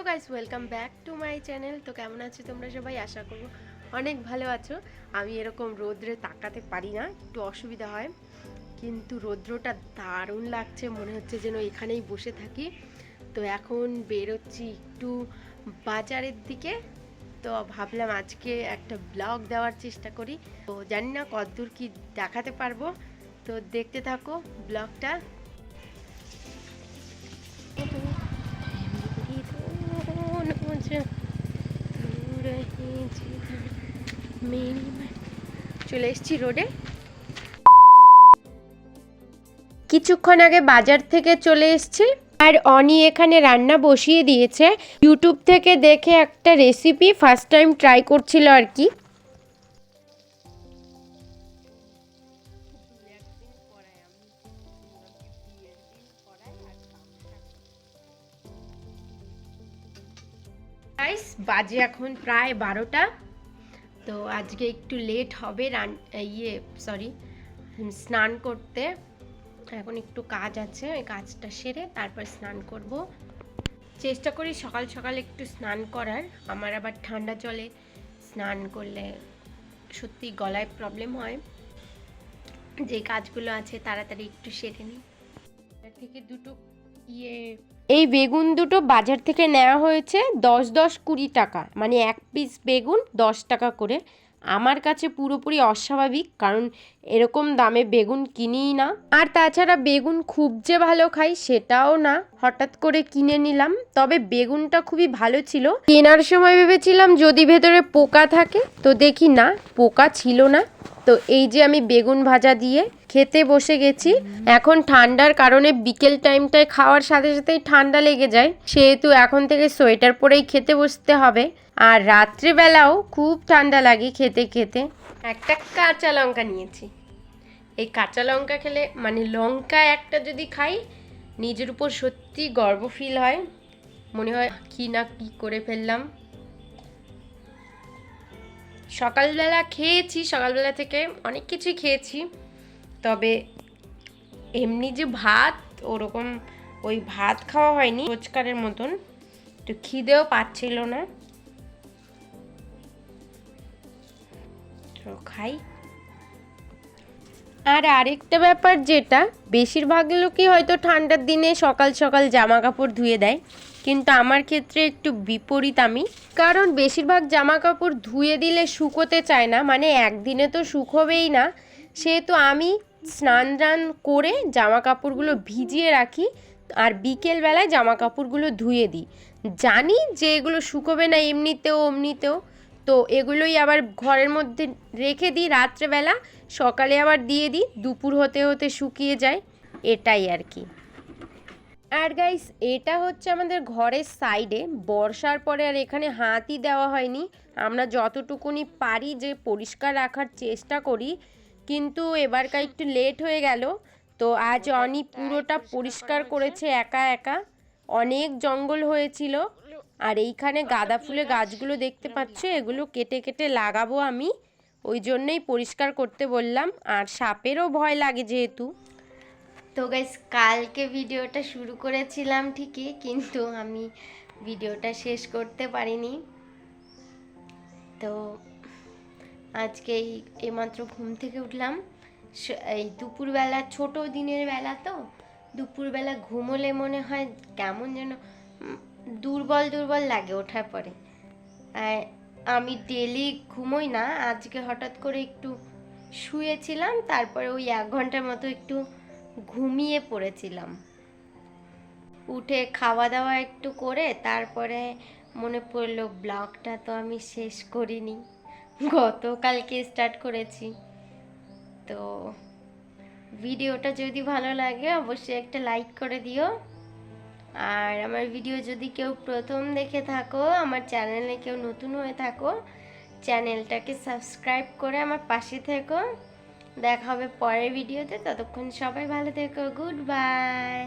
Guys, welcome back to my channel. তো কেমন আছো তোমরা সবাই? আশা করবো অনেক ভালো আছো। আমি এরকম রোদ্রে তাকাতে পারি না, একটু অসুবিধা হয়, কিন্তু রৌদ্রটা দারুণ লাগছে, মনে হচ্ছে যেন এখানেই বসে থাকি। তো এখন বেরোচ্ছি একটু বাজারের দিকে। তো ভাবলাম আজকে একটা ব্লগ দেওয়ার চেষ্টা করি। তো জানি না কতদূর কি দেখাতে পারবো, তো দেখতে থাকো ব্লগটা। চলে এসেছি রোডে। কিছুক্ষণ আগে বাজার থেকে চলে এসেছি, আর অনি এখানে রান্না বসিয়ে দিয়েছে। ইউটিউব থেকে দেখে একটা রেসিপি ফার্স্ট টাইম ট্রাই করছিল আর কি। বাজে এখন প্রায় 12টা। তো আজকে একটু লেট হবে স্নান করতে। এখন একটু কাজ আছে, ওই কাজটা সেরে তারপর স্নান করব। চেষ্টা করি সকাল সকাল একটু স্নান করার। আমার আবার ঠান্ডা জলে স্নান করলে সত্যি গলায় প্রবলেম হয়। যে কাজগুলো আছে তাড়াতাড়ি একটু সেরে নিই। থেকে দুটো এই বেগুন দুটো বাজার থেকে নেওয়া হয়েছে 10-20 টাকা, মানে এক পিস বেগুন 10 টাকা করে। আমার কাছে পুরোপুরি অস্বাভাবিক, কারণ এরকম দামে বেগুন কিনিই না। আর তাছাড়া বেগুন খুব যে ভালো খাই সেটাও না, হঠাৎ করে কিনে নিলাম। তবে বেগুনটা খুবই ভালো ছিল। কেনার সময় ভেবেছিলাম যদি ভেতরে পোকা থাকে, তো দেখি না, পোকা ছিল না। তো এই যে আমি বেগুন ভাজা দিয়ে খেতে বসে গেছি। এখন ঠান্ডার কারণে বিকেল টাইমটায় খাওয়ার সাথে সাথেই ঠান্ডা লেগে যায়, সেহেতু এখন থেকে সোয়েটার পরেই খেতে বসতে হবে। আর রাত্রিবেলাও খুব ঠান্ডা লাগে খেতে খেতে। একটা কাঁচা লঙ্কা নিয়েছি। এই কাঁচা লঙ্কা খেলে, মানে লঙ্কা একটা যদি খাই, নিজের উপর সত্যি গর্ব ফিল হয়, মনে হয় কি না কি করে ফেললাম। সকালবেলা খেয়েছি, সকালবেলা থেকে অনেক কিছুই খেয়েছি, তবে এমনি যে ভাত, ওরকম ওই ভাত খাওয়া হয়নি রোজকারের মতন। তো খিদেও পাচ্ছিল না, তো খাই। আর আরেকটা ব্যাপার, যেটা বেশিরভাগ লোকই হয়তো ঠান্ডার দিনে সকাল সকাল জামা কাপড় ধুয়ে দেয়, কিন্তু আমার ক্ষেত্রে একটু বিপরীত আমি। কারণ বেশিরভাগ জামা কাপড় ধুয়ে দিলে শুকোতে চায় না, মানে একদিনে তো শুকোবেই না। সেহেতু আমি স্নান টান করে জামা কাপড়গুলো ভিজিয়ে রাখি, আর বিকেলবেলায় জামা কাপড়গুলো ধুয়ে দিই। জানি যে এগুলো শুকোবে না এমনিতেও অমনিতেও, তো এগুলোই আবার ঘরের মধ্যে রেখে দিই রাত্রেবেলা, সকালে আবার দিয়ে দিই, দুপুর হতে হতে শুকিয়ে যায়, এটাই আর কি। আর গাইস, এটা হচ্ছে আমাদের ঘরের সাইডে। বর্ষার পরে আর এখানে হাতই দেওয়া হয়নি। আমরা যতটুকুনি পারি যে পরিষ্কার রাখার চেষ্টা করি, কিন্তু এবারকার একটু লেট হয়ে গেল। তো আজ অনি পুরোটা পরিষ্কার করেছে একা একা। অনেক জঙ্গল হয়েছিল। আর এইখানে গাঁদা ফুলের গাছগুলো দেখতে পাচ্ছ, এগুলো কেটে কেটে লাগাবো আমি, ওই জন্যই পরিষ্কার করতে বললাম। আর সাপেরও ভয় লাগে যেহেতু। তো গাইস, কালকে ভিডিওটা শুরু করেছিলাম ঠিকই, কিন্তু আমি ভিডিওটা শেষ করতে পারিনি। তো আজকে এইমাত্র ঘুম থেকে উঠলাম। এই দুপুরবেলা, ছোট দিনের বেলা, তো দুপুরবেলা ঘুমোলে মনে হয় কেমন যেন দুর্বল দুর্বল লাগে ওঠার পরে। আমি ডেলি ঘুমোই না, আজকে হঠাৎ করে একটু শুয়েছিলাম, তারপরে ওই 1 ঘন্টার মতো একটু ঘুমিয়ে পড়েছিলাম। উঠে খাওয়া দাওয়া একটু করে তারপরে মনে পড়লো ব্লগটা তো আমি শেষ করিনি, গতকালকে স্টার্ট করেছি। তো ভিডিওটা যদি ভালো লাগে অবশ্যই একটা লাইক করে দিও। আর আমার ভিডিও যদি কেউ প্রথম দেখে থাকো, আমার চ্যানেলে কেউ নতুন হয়ে থাকো, চ্যানেলটাকে সাবস্ক্রাইব করে আমার পাশে থেকো। দেখা হবে পরের ভিডিওতে, ততক্ষণ সবাই ভালো থেকো, গুড বাই।